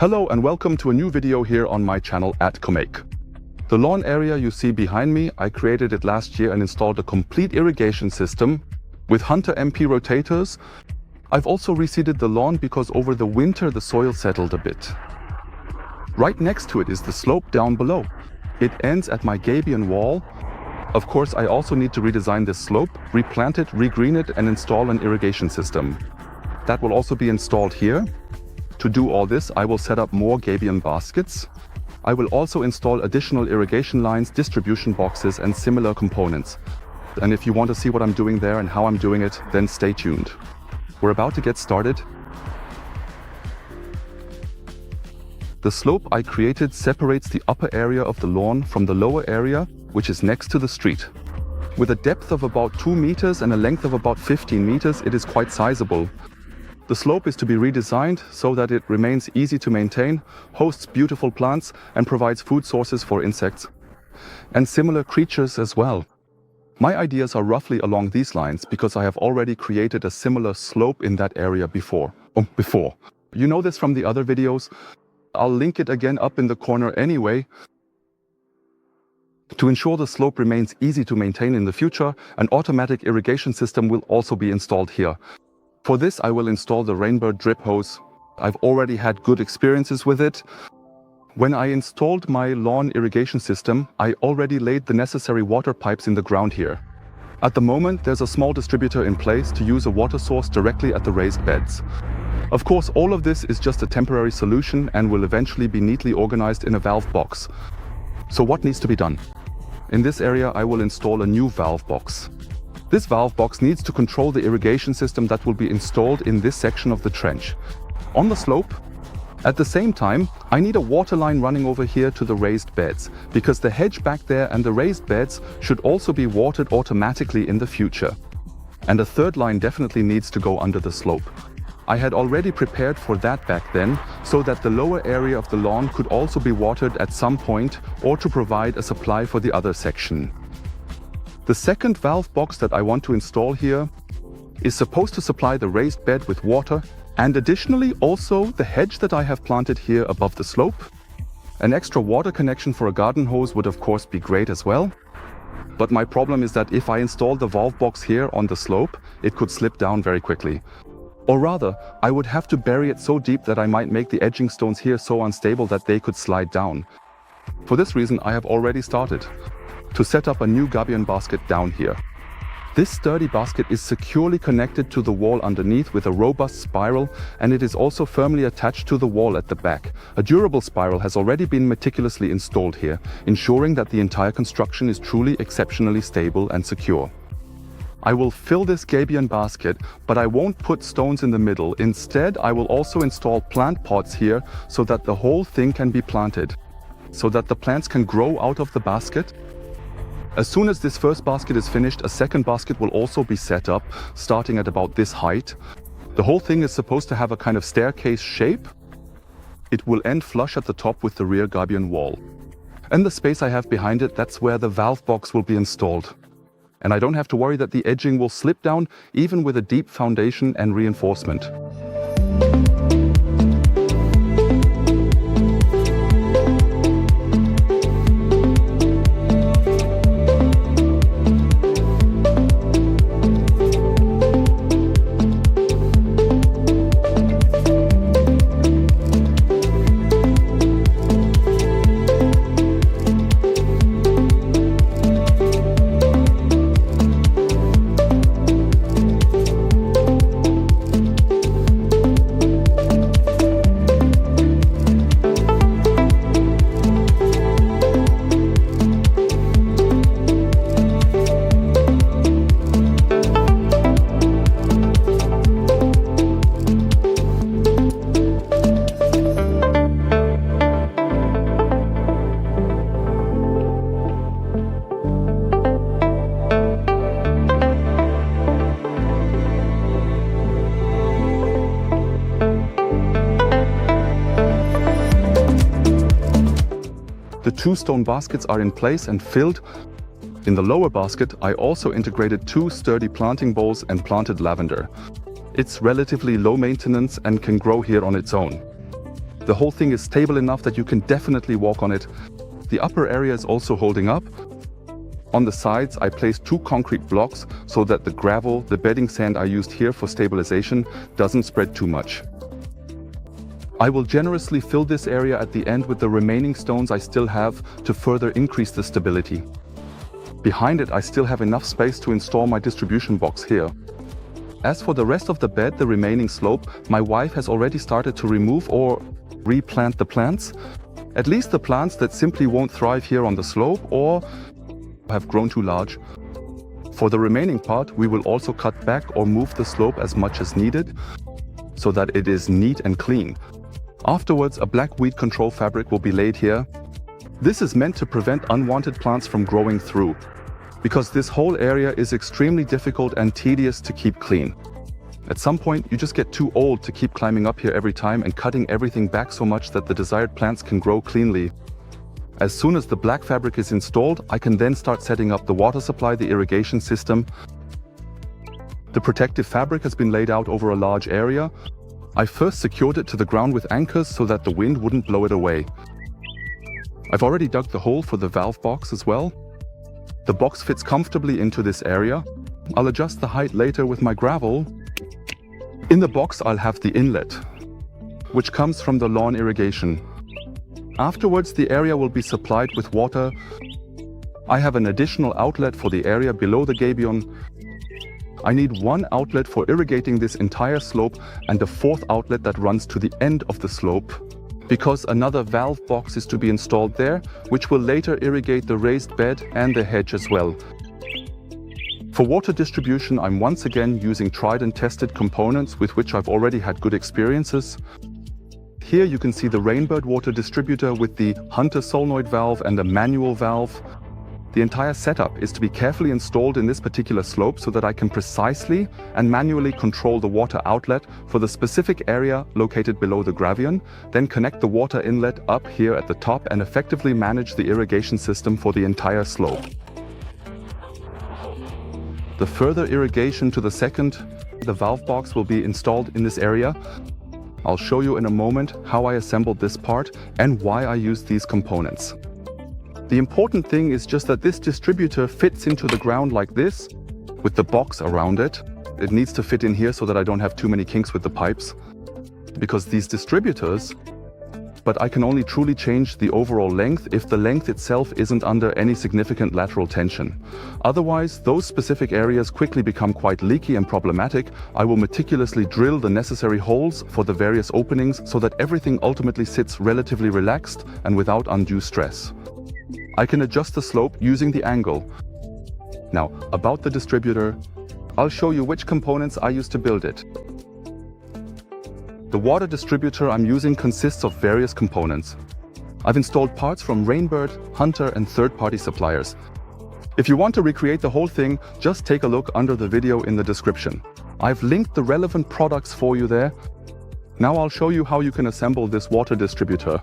Hello and welcome to a new video here on my channel at commaik. The lawn area you see behind me, I created it last year and installed a complete irrigation system with Hunter MP Rotators. I've also reseeded the lawn because over the winter the soil settled a bit. Right next to it is the slope down below. It ends at my gabion wall. Of course, I also need to redesign this slope, replant it, regreen it and install an irrigation system. That will also be installed here. To do all this, I will set up more gabion baskets. I will also install additional irrigation lines, distribution boxes and similar components. And if you want to see what I'm doing there and how I'm doing it, then stay tuned. We're about to get started. The slope I created separates the upper area of the lawn from the lower area, which is next to the street. With a depth of about 2 meters and a length of about 15 meters, it is quite sizable. The slope is to be redesigned so that it remains easy to maintain, hosts beautiful plants and provides food sources for insects and similar creatures as well. My ideas are roughly along these lines because I have already created a similar slope in that area before. You know this from the other videos. I'll link it again up in the corner anyway. To ensure the slope remains easy to maintain in the future, an automatic irrigation system will also be installed here. For this, I will install the Rainbird drip hose. I've already had good experiences with it. When I installed my lawn irrigation system, I already laid the necessary water pipes in the ground here. At the moment, there's a small distributor in place to use a water source directly at the raised beds. Of course, all of this is just a temporary solution and will eventually be neatly organized in a valve box. So what needs to be done? In this area, I will install a new valve box. This valve box needs to control the irrigation system that will be installed in this section of the trench, on the slope. At the same time, I need a water line running over here to the raised beds, because the hedge back there and the raised beds should also be watered automatically in the future. And a third line definitely needs to go under the slope. I had already prepared for that back then, so that the lower area of the lawn could also be watered at some point or to provide a supply for the other section. The second valve box that I want to install here is supposed to supply the raised bed with water and additionally also the hedge that I have planted here above the slope. An extra water connection for a garden hose would of course be great as well. But my problem is that if I install the valve box here on the slope, it could slip down very quickly. Or rather, I would have to bury it so deep that I might make the edging stones here so unstable that they could slide down. For this reason, I have already started to set up a new gabion basket down here. This sturdy basket is securely connected to the wall underneath with a robust spiral, and it is also firmly attached to the wall at the back. A durable spiral has already been meticulously installed here, ensuring that the entire construction is truly exceptionally stable and secure. I will fill this gabion basket, but I won't put stones in the middle. Instead, I will also install plant pots here so that the whole thing can be planted, so that the plants can grow out of the basket. As soon as this first basket is finished, a second basket will also be set up, starting at about this height. The whole thing is supposed to have a kind of staircase shape. It will end flush at the top with the rear gabion wall. And the space I have behind it, that's where the valve box will be installed. And I don't have to worry that the edging will slip down, even with a deep foundation and reinforcement. The 2 stone baskets are in place and filled. In the lower basket, I also integrated 2 sturdy planting bowls and planted lavender. It's relatively low maintenance and can grow here on its own. The whole thing is stable enough that you can definitely walk on it. The upper area is also holding up. On the sides, I placed 2 concrete blocks so that the gravel, the bedding sand I used here for stabilization, doesn't spread too much. I will generously fill this area at the end with the remaining stones I still have to further increase the stability. Behind it, I still have enough space to install my distribution box here. As for the rest of the bed, the remaining slope, my wife has already started to remove or replant the plants. At least the plants that simply won't thrive here on the slope or have grown too large. For the remaining part, we will also cut back or move the slope as much as needed so that it is neat and clean. Afterwards, a black weed control fabric will be laid here. This is meant to prevent unwanted plants from growing through, because this whole area is extremely difficult and tedious to keep clean. At some point, you just get too old to keep climbing up here every time and cutting everything back so much that the desired plants can grow cleanly. As soon as the black fabric is installed, I can then start setting up the water supply, the irrigation system. The protective fabric has been laid out over a large area. I first secured it to the ground with anchors so that the wind wouldn't blow it away. I've already dug the hole for the valve box as well. The box fits comfortably into this area. I'll adjust the height later with my gravel. In the box, I'll have the inlet, which comes from the lawn irrigation. Afterwards, the area will be supplied with water. I have an additional outlet for the area below the gabion. I need 1 outlet for irrigating this entire slope and a 4th outlet that runs to the end of the slope, because another valve box is to be installed there, which will later irrigate the raised bed and the hedge as well. For water distribution, I'm once again using tried and tested components with which I've already had good experiences. Here you can see the Rainbird water distributor with the Hunter solenoid valve and a manual valve. The entire setup is to be carefully installed in this particular slope so that I can precisely and manually control the water outlet for the specific area located below the gabion, then connect the water inlet up here at the top and effectively manage the irrigation system for the entire slope. The further irrigation to the valve box will be installed in this area. I'll show you in a moment how I assembled this part and why I used these components. The important thing is just that this distributor fits into the ground like this, with the box around it. It needs to fit in here so that I don't have too many kinks with the pipes. Because these distributors, but I can only truly change the overall length if the length itself isn't under any significant lateral tension. Otherwise, those specific areas quickly become quite leaky and problematic. I will meticulously drill the necessary holes for the various openings so that everything ultimately sits relatively relaxed and without undue stress. I can adjust the slope using the angle. Now, about the distributor, I'll show you which components I used to build it. The water distributor I'm using consists of various components. I've installed parts from Rainbird, Hunter and third-party suppliers. If you want to recreate the whole thing, just take a look under the video in the description. I've linked the relevant products for you there. Now I'll show you how you can assemble this water distributor.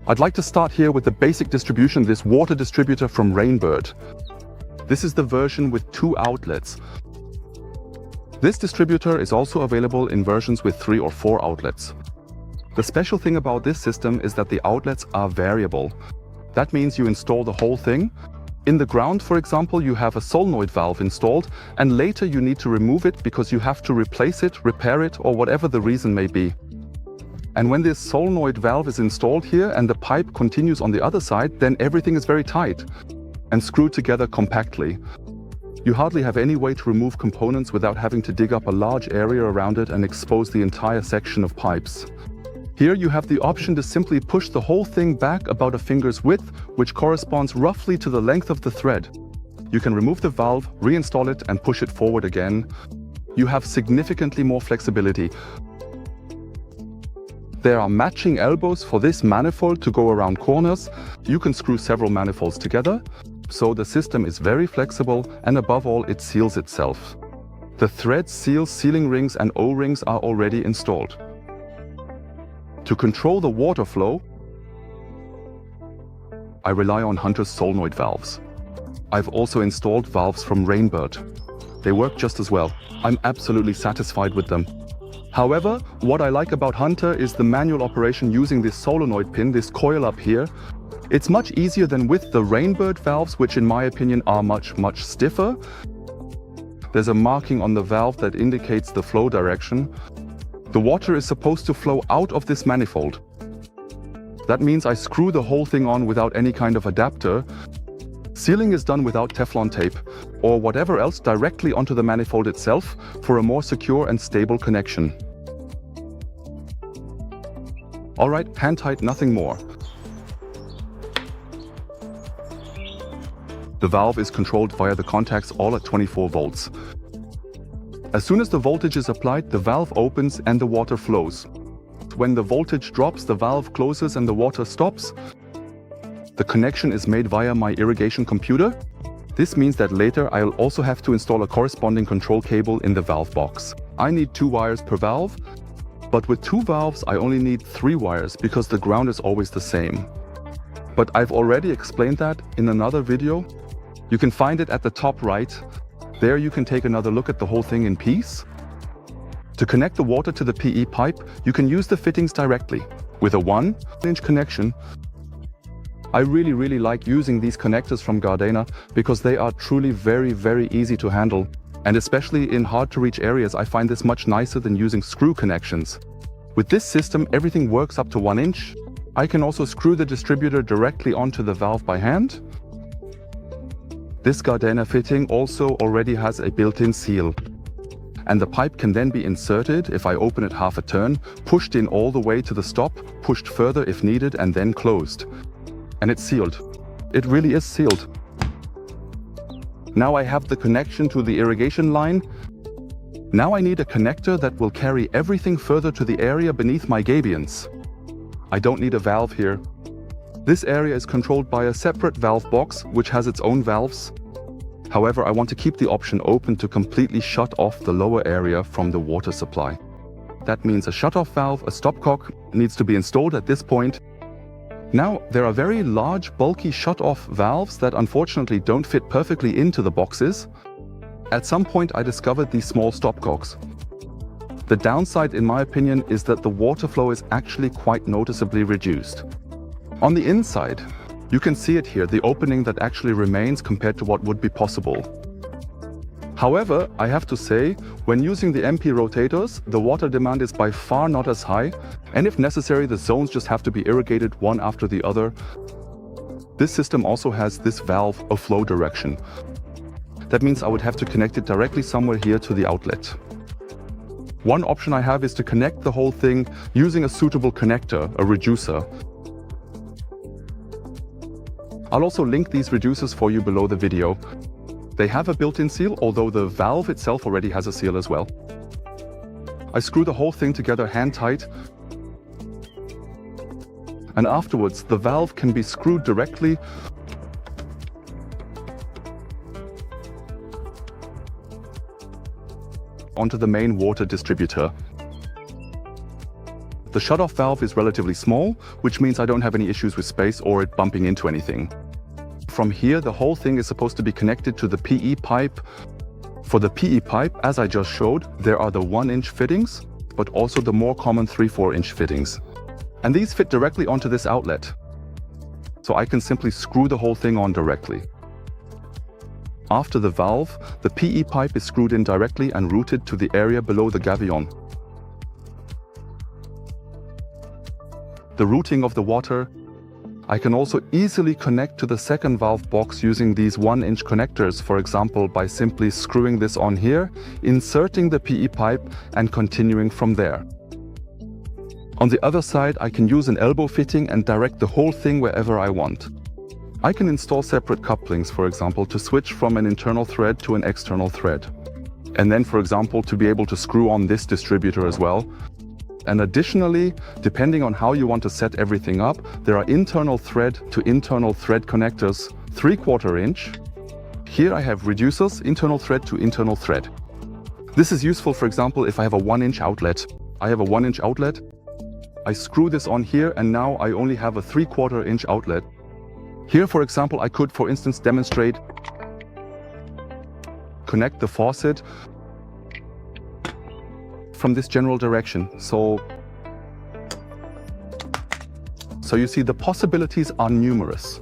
I'd like to start here with the basic distribution, this water distributor from Rainbird. This is the version with 2 outlets. This distributor is also available in versions with 3 or 4 outlets. The special thing about this system is that the outlets are variable. That means you install the whole thing. In the ground, for example, you have a solenoid valve installed, and later you need to remove it because you have to replace it, repair it, or whatever the reason may be. And when this solenoid valve is installed here and the pipe continues on the other side, then everything is very tight and screwed together compactly. You hardly have any way to remove components without having to dig up a large area around it and expose the entire section of pipes. Here you have the option to simply push the whole thing back about a finger's width, which corresponds roughly to the length of the thread. You can remove the valve, reinstall it and push it forward again. You have significantly more flexibility. There are matching elbows for this manifold to go around corners. You can screw several manifolds together. So the system is very flexible and above all it seals itself. The thread seals, sealing rings and O-rings are already installed. To control the water flow, I rely on Hunter's solenoid valves. I've also installed valves from Rainbird. They work just as well. I'm absolutely satisfied with them. However, what I like about Hunter is the manual operation using this solenoid pin, this coil up here. It's much easier than with the Rainbird valves, which in my opinion are much stiffer. There's a marking on the valve that indicates the flow direction. The water is supposed to flow out of this manifold. That means I screw the whole thing on without any kind of adapter. Sealing is done without Teflon tape or whatever else directly onto the manifold itself for a more secure and stable connection. Alright, hand tight, nothing more. The valve is controlled via the contacts, all at 24 volts. As soon as the voltage is applied, the valve opens and the water flows. When the voltage drops, the valve closes and the water stops. The connection is made via my irrigation computer. This means that later I'll also have to install a corresponding control cable in the valve box. I need 2 wires per valve, but with 2 valves I only need 3 wires because the ground is always the same. But I've already explained that in another video. You can find it at the top right. There you can take another look at the whole thing in peace. To connect the water to the PE pipe, you can use the fittings directly. With a 1-inch connection, I really like using these connectors from Gardena because they are truly very easy to handle. And especially in hard to reach areas, I find this much nicer than using screw connections. With this system, everything works up to 1 inch. I can also screw the distributor directly onto the valve by hand. This Gardena fitting also already has a built-in seal. And the pipe can then be inserted if I open it half a turn, pushed in all the way to the stop, pushed further if needed, and then closed. And it's sealed. It really is sealed. Now I have the connection to the irrigation line. Now I need a connector that will carry everything further to the area beneath my gabions. I don't need a valve here. This area is controlled by a separate valve box, which has its own valves. However, I want to keep the option open to completely shut off the lower area from the water supply. That means a shut-off valve, a stopcock, needs to be installed at this point. Now, there are very large, bulky shut-off valves that unfortunately don't fit perfectly into the boxes. At some point, I discovered these small stopcocks. The downside, in my opinion, is that the water flow is actually quite noticeably reduced. On the inside, you can see it here, the opening that actually remains compared to what would be possible. However, I have to say, when using the MP Rotators, the water demand is by far not as high, and if necessary, the zones just have to be irrigated one after the other. This system also has this valve of flow direction. That means I would have to connect it directly somewhere here to the outlet. One option I have is to connect the whole thing using a suitable connector, a reducer. I'll also link these reducers for you below the video. They have a built-in seal, although the valve itself already has a seal as well. I screw the whole thing together hand tight, and afterwards the valve can be screwed directly onto the main water distributor. The shut-off valve is relatively small, which means I don't have any issues with space or it bumping into anything. From here, the whole thing is supposed to be connected to the PE pipe. For the PE pipe, as I just showed, there are the 1-inch fittings, but also the more common 3/4-inch fittings. And these fit directly onto this outlet. So I can simply screw the whole thing on directly. After the valve, the PE pipe is screwed in directly and routed to the area below the gabion. The routing of the water, I can also easily connect to the second valve box using these 1-inch connectors, for example, by simply screwing this on here, inserting the PE pipe and continuing from there. On the other side, I can use an elbow fitting and direct the whole thing wherever I want. I can install separate couplings, for example, to switch from an internal thread to an external thread. And then, for example, to be able to screw on this distributor as well. And additionally, depending on how you want to set everything up, there are internal thread to internal thread connectors, 3/4 inch. Here I have reducers, internal thread to internal thread. This is useful, for example, if I have a 1-inch outlet. I have a 1-inch outlet. I screw this on here and now I only have a 3/4 inch outlet. Here, for example, I could, for instance, demonstrate, connect the faucet from this general direction. So you see, the possibilities are numerous.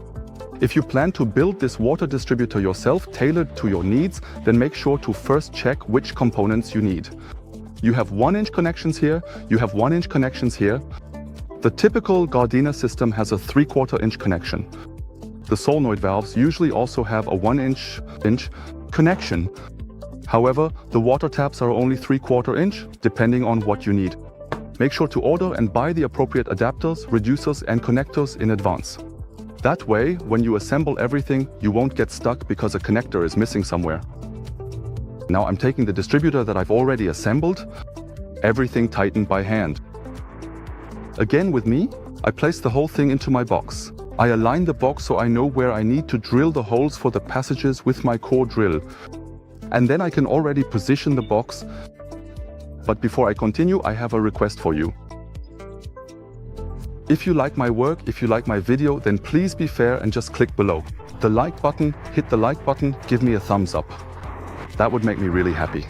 If you plan to build this water distributor yourself, tailored to your needs, then make sure to first check which components you need. You have 1-inch connections here, you have 1-inch connections here. The typical Gardena system has a 3/4 inch connection. The solenoid valves usually also have a 1-inch connection. However, the water taps are only 3/4 inch, depending on what you need. Make sure to order and buy the appropriate adapters, reducers and connectors in advance. That way, when you assemble everything, you won't get stuck because a connector is missing somewhere. Now I'm taking the distributor that I've already assembled, everything tightened by hand. Again with me, I place the whole thing into my box. I align the box so I know where I need to drill the holes for the passages with my core drill. And then I can already position the box. But before I continue, I have a request for you. If you like my work, if you like my video, then please be fair and just click below. The like button, hit the like button, give me a thumbs up. That would make me really happy.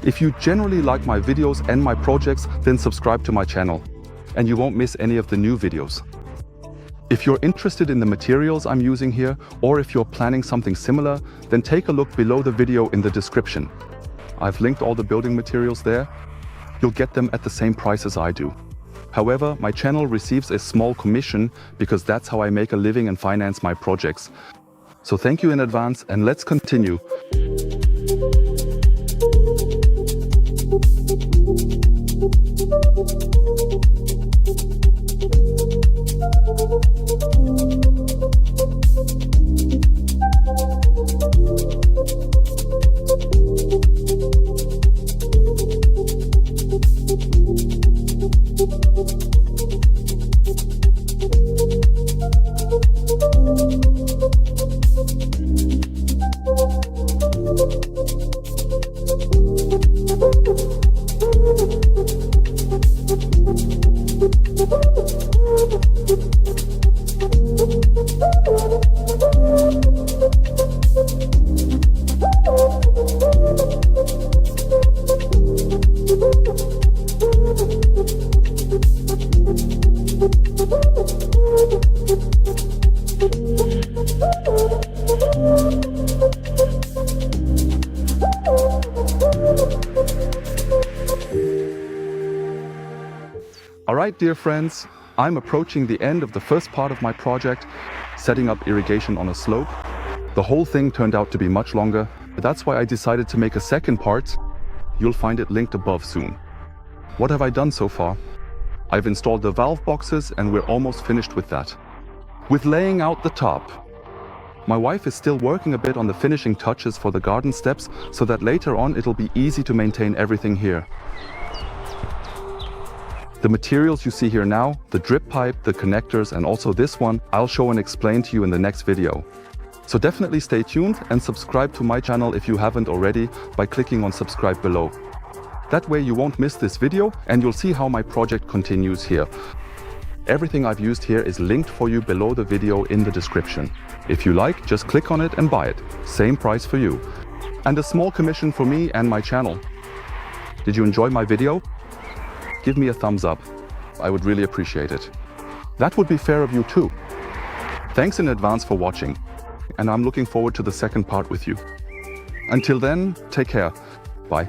If you generally like my videos and my projects, then subscribe to my channel, and you won't miss any of the new videos. If you're interested in the materials I'm using here, or if you're planning something similar, then take a look below the video in the description. I've linked all the building materials there. You'll get them at the same price as I do. However, my channel receives a small commission because that's how I make a living and finance my projects. So thank you in advance, and let's continue. Alright, dear friends, I'm approaching the end of the first part of my project, setting up irrigation on a slope. The whole thing turned out to be much longer, but that's why I decided to make a second part. You'll find it linked above soon. What have I done so far? I've installed the valve boxes and we're almost finished with that. With laying out the top. My wife is still working a bit on the finishing touches for the garden steps so that later on it'll be easy to maintain everything here. The materials you see here now, the drip pipe, the connectors, and also this one, I'll show and explain to you in the next video. So definitely stay tuned and subscribe to my channel if you haven't already by clicking on subscribe below. That way you won't miss this video and you'll see how my project continues here. Everything I've used here is linked for you below the video in the description. If you like, just click on it and buy it. Same price for you. And a small commission for me and my channel. Did you enjoy my video? Give me a thumbs up. I would really appreciate it. That would be fair of you too. Thanks in advance for watching, and I'm looking forward to the second part with you. Until then, take care. Bye.